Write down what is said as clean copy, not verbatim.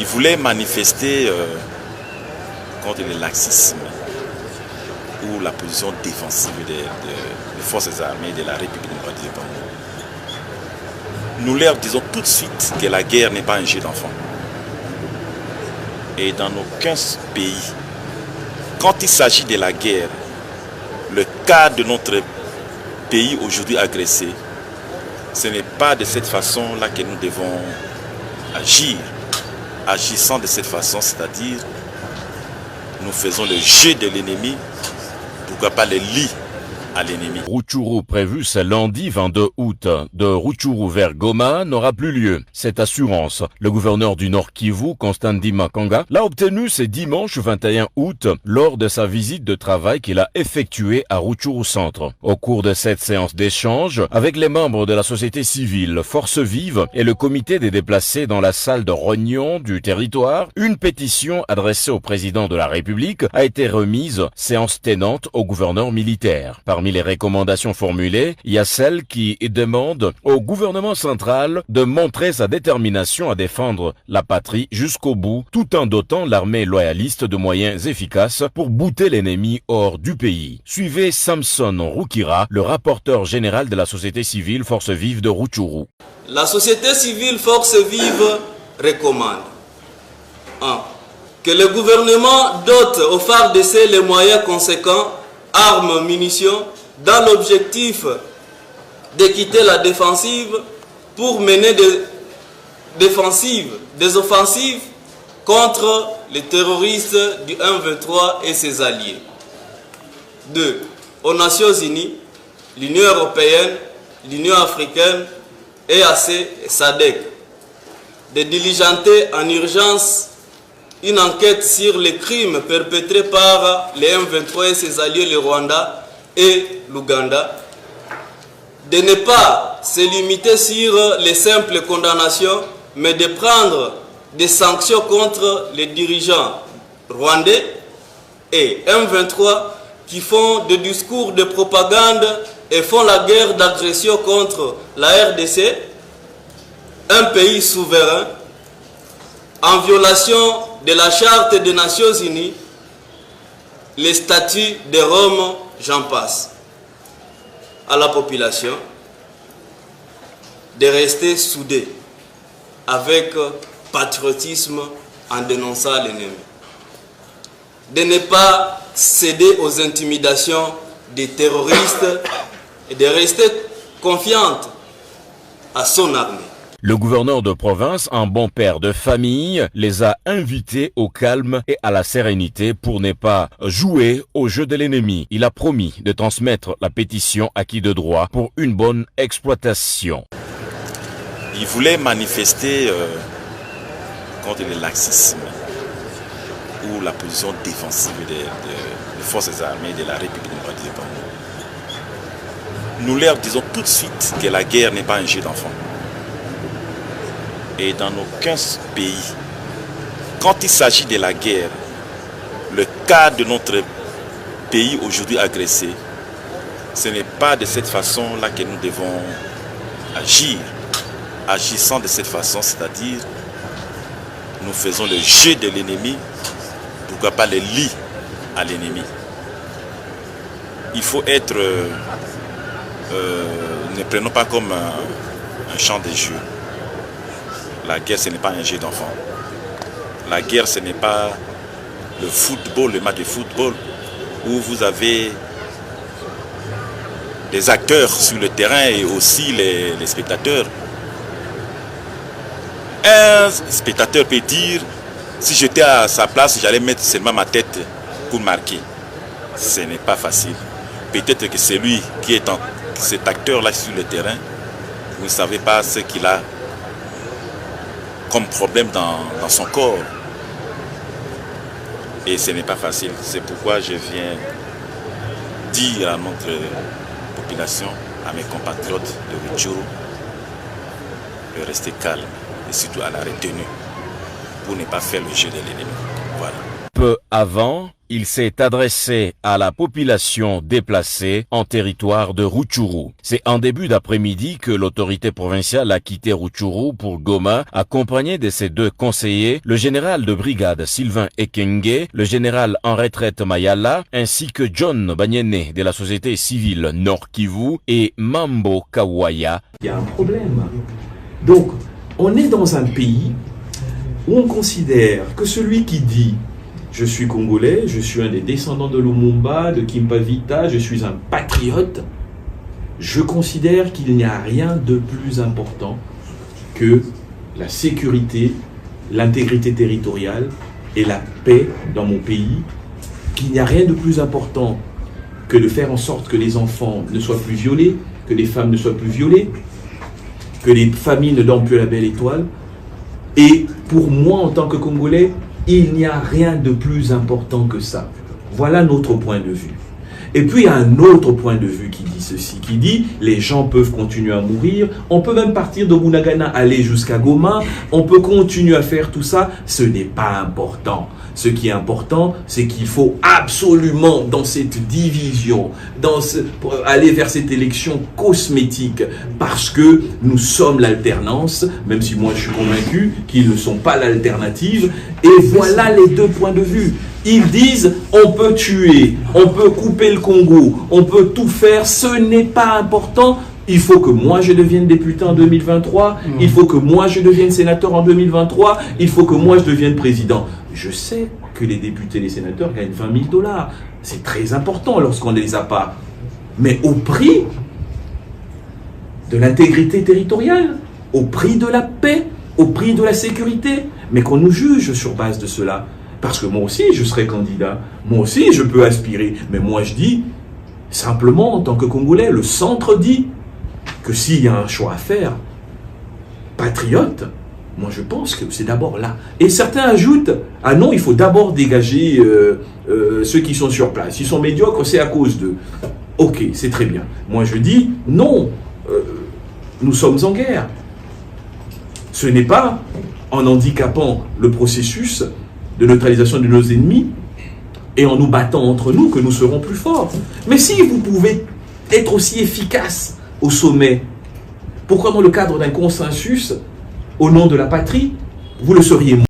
Il voulait manifester contre le laxisme ou la position défensive des forces armées de la République démocratique du Congo. Nous leur disons tout de suite que la guerre n'est pas un jeu d'enfant. Et dans aucun pays, quand il s'agit de la guerre, le cas de notre pays aujourd'hui agressé, ce n'est pas de cette façon-là que nous devons agir. Agissant de cette façon, c'est-à-dire nous faisons le jeu de l'ennemi, pourquoi pas le lit à l'ennemi. Rutshuru prévu ce lundi 22 août de Rutshuru vers Goma n'aura plus lieu. Cette assurance, le gouverneur du Nord Kivu, Constant Ndima Kanga, l'a obtenue ce dimanche 21 août lors de sa visite de travail qu'il a effectuée à Rutshuru Centre. Au cours de cette séance d'échange avec les membres de la société civile, Forces Vives et le comité des déplacés dans la salle de réunion du territoire, une pétition adressée au président de la République a été remise, séance tenante au gouverneur militaire. Parmi les recommandations formulées, il y a celle qui demande au gouvernement central de montrer sa détermination à défendre la patrie jusqu'au bout, tout en dotant l'armée loyaliste de moyens efficaces pour bouter l'ennemi hors du pays. Suivez Samson Rukira, le rapporteur général de la société civile Forces Vives de Rutshuru. La société civile Forces Vives recommande 1. Que le gouvernement dote au FARDC les moyens conséquents, armes, munitions, dans l'objectif de quitter la défensive pour mener des offensives contre les terroristes du M23 et ses alliés. 2. Aux Nations Unies, l'Union européenne, l'Union africaine, EAC et SADC, de diligenter en urgence une enquête sur les crimes perpétrés par les M23 et ses alliés, le Rwanda et l'Ouganda, de ne pas se limiter sur les simples condamnations, mais de prendre des sanctions contre les dirigeants rwandais et M23 qui font des discours de propagande et font la guerre d'agression contre la RDC, un pays souverain, en violation de la Charte des Nations Unies, les statuts de Rome, j'en passe. À la population de rester soudée avec patriotisme en dénonçant l'ennemi. De ne pas céder aux intimidations des terroristes et de rester confiante à son armée. Le gouverneur de province, un bon père de famille, les a invités au calme et à la sérénité pour ne pas jouer au jeu de l'ennemi. Il a promis de transmettre la pétition acquis de droit pour une bonne exploitation. Il voulait manifester contre le laxisme ou la position défensive des forces armées de la République démocratique du Congo. Nous leur disons tout de suite que la guerre n'est pas un jeu d'enfant. Et dans aucun pays, quand il s'agit de la guerre, le cas de notre pays aujourd'hui agressé, ce n'est pas de cette façon-là que nous devons agir. Agissant de cette façon, c'est-à-dire nous faisons le jeu de l'ennemi, pourquoi pas le lit à l'ennemi. Il faut être, ne prenons pas comme un champ de jeu. La guerre, ce n'est pas un jeu d'enfant. La guerre, ce n'est pas le football, le match de football, où vous avez des acteurs sur le terrain et aussi les spectateurs. Un spectateur peut dire, si j'étais à sa place, j'allais mettre seulement ma tête pour marquer. Ce n'est pas facile. Peut-être que celui qui est cet acteur-là sur le terrain, vous ne savez pas ce qu'il a comme problème dans son corps. Et ce n'est pas facile. C'est pourquoi je viens dire à notre population, à mes compatriotes de Rutshuru, de rester calme et surtout à la retenue pour ne pas faire le jeu de l'ennemi. Voilà. peu avant, il s'est adressé à la population déplacée en territoire de Rutshuru. C'est en début d'après-midi que l'autorité provinciale a quitté Rutshuru pour Goma, accompagné de ses 2 conseillers, le général de brigade Sylvain Ekenge, le général en retraite Mayala, ainsi que John Banyene de la société civile Nord Kivu et Mambo Kawaya. Il y a un problème. Donc, on est dans un pays où on considère que celui qui dit « Je suis congolais, je suis un des descendants de Lumumba, de Kimpavita, je suis un patriote », je considère qu'il n'y a rien de plus important que la sécurité, l'intégrité territoriale et la paix dans mon pays, qu'il n'y a rien de plus important que de faire en sorte que les enfants ne soient plus violés, que les femmes ne soient plus violées, que les familles ne dorment plus à la belle étoile. Et pour moi, en tant que Congolais, il n'y a rien de plus important que ça. Voilà notre point de vue. Et puis, il y a un autre point de vue qui dit ceci, qui dit les gens peuvent continuer à mourir, on peut même partir de Bunagana, aller jusqu'à Goma, on peut continuer à faire tout ça, ce n'est pas important. Ce qui est important, c'est qu'il faut absolument, dans cette division, aller vers cette élection cosmétique, parce que nous sommes l'alternance, même si moi je suis convaincu qu'ils ne sont pas l'alternative, et voilà les 2 points de vue. Ils disent, on peut tuer, on peut couper le Congo, on peut tout faire, ce n'est pas important. Il faut que moi je devienne député en 2023, il faut que moi je devienne sénateur en 2023, il faut que moi je devienne président. Je sais que les députés et les sénateurs gagnent 20 000 $. C'est très important lorsqu'on ne les a pas. Mais au prix de l'intégrité territoriale, au prix de la paix, au prix de la sécurité. Mais qu'on nous juge sur base de cela. Parce que moi aussi, je serai candidat. Moi aussi, je peux aspirer. Mais moi, je dis, simplement, en tant que Congolais, le centre dit que s'il y a un choix à faire, patriote, moi je pense que c'est d'abord là. Et certains ajoutent, ah non, il faut d'abord dégager ceux qui sont sur place. Ils sont médiocres, c'est à cause d'eux. Ok, c'est très bien. Moi je dis, non, nous sommes en guerre. Ce n'est pas en handicapant le processus de neutralisation de nos ennemis et en nous battant entre nous que nous serons plus forts. Mais si vous pouvez être aussi efficace au sommet, pourquoi dans le cadre d'un consensus, au nom de la patrie, vous le seriez moins?